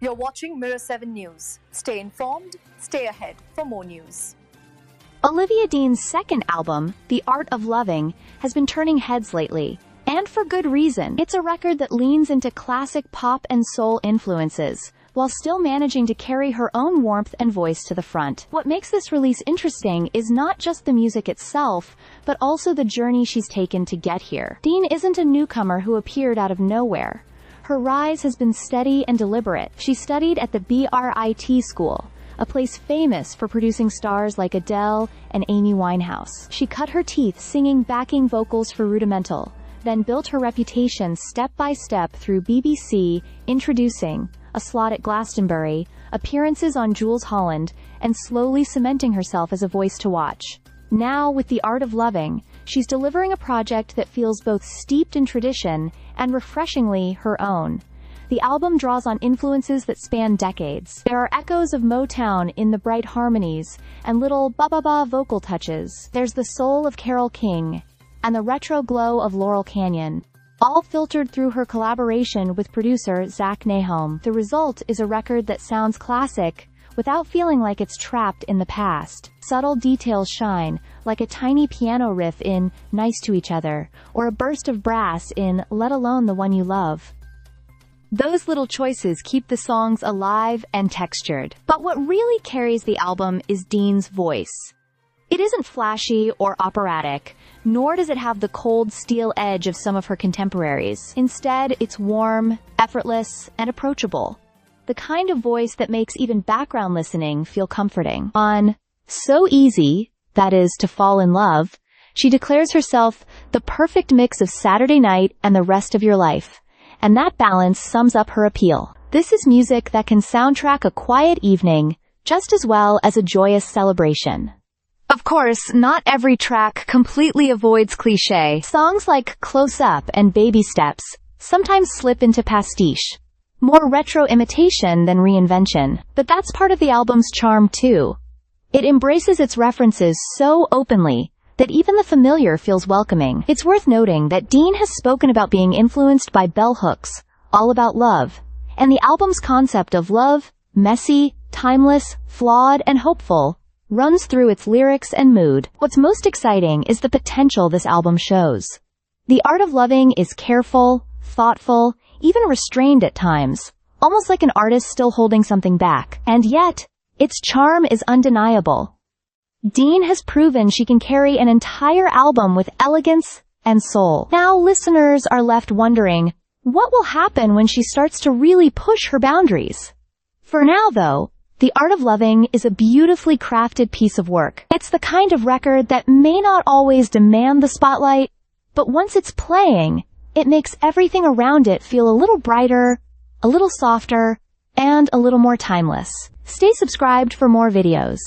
You're watching Mirror 7 News. Stay informed, stay ahead for more news. Olivia Dean's second album, The Art of Loving, has been turning heads lately, and for good reason. It's a record that leans into classic pop and soul influences, while still managing to carry her own warmth and voice to the front. What makes this release interesting is not just the music itself, but also the journey she's taken to get here. Dean isn't a newcomer who appeared out of nowhere. Her rise has been steady and deliberate. She studied at the BRIT school, a place famous for producing stars like Adele and Amy Winehouse. She cut her teeth singing backing vocals for Rudimental, then built her reputation step by step through BBC, Introducing, a slot at Glastonbury, appearances on Jools Holland, and slowly cementing herself as a voice to watch. Now, with The Art of Loving, she's delivering a project that feels both steeped in tradition and refreshingly her own. The album draws on influences that span decades. There are echoes of Motown in the bright harmonies and little ba-ba-ba vocal touches. There's the soul of Carole King and the retro glow of Laurel Canyon, all filtered through her collaboration with producer Zach Nahom. The result is a record that sounds classic without feeling like it's trapped in the past. Subtle details shine, like a tiny piano riff in Nice to Each Other, or a burst of brass in Let Alone the One You Love. Those little choices keep the songs alive and textured. But what really carries the album is Dean's voice. It isn't flashy or operatic, nor does it have the cold steel edge of some of her contemporaries. Instead, it's warm, effortless, and approachable. The kind of voice that makes even background listening feel comforting. On So Easy, that is, to fall in love, she declares herself the perfect mix of Saturday night and the rest of your life, and that balance sums up her appeal. This is music that can soundtrack a quiet evening just as well as a joyous celebration. Of course, not every track completely avoids cliché. Songs like Close Up and Baby Steps sometimes slip into pastiche, more retro imitation than reinvention. But that's part of the album's charm too. It embraces its references so openly that even the familiar feels welcoming. It's worth noting that Dean has spoken about being influenced by bell hooks, All About Love, and the album's concept of love, messy, timeless, flawed, and hopeful, runs through its lyrics and mood. What's most exciting is the potential this album shows. The Art of Loving is careful, thoughtful, even restrained at times, almost like an artist still holding something back. And yet, its charm is undeniable. Dean has proven she can carry an entire album with elegance and soul. Now listeners are left wondering, what will happen when she starts to really push her boundaries? For now, though, The Art of Loving is a beautifully crafted piece of work. It's the kind of record that may not always demand the spotlight, but once it's playing, it makes everything around it feel a little brighter, a little softer, and a little more timeless. Stay subscribed for more videos.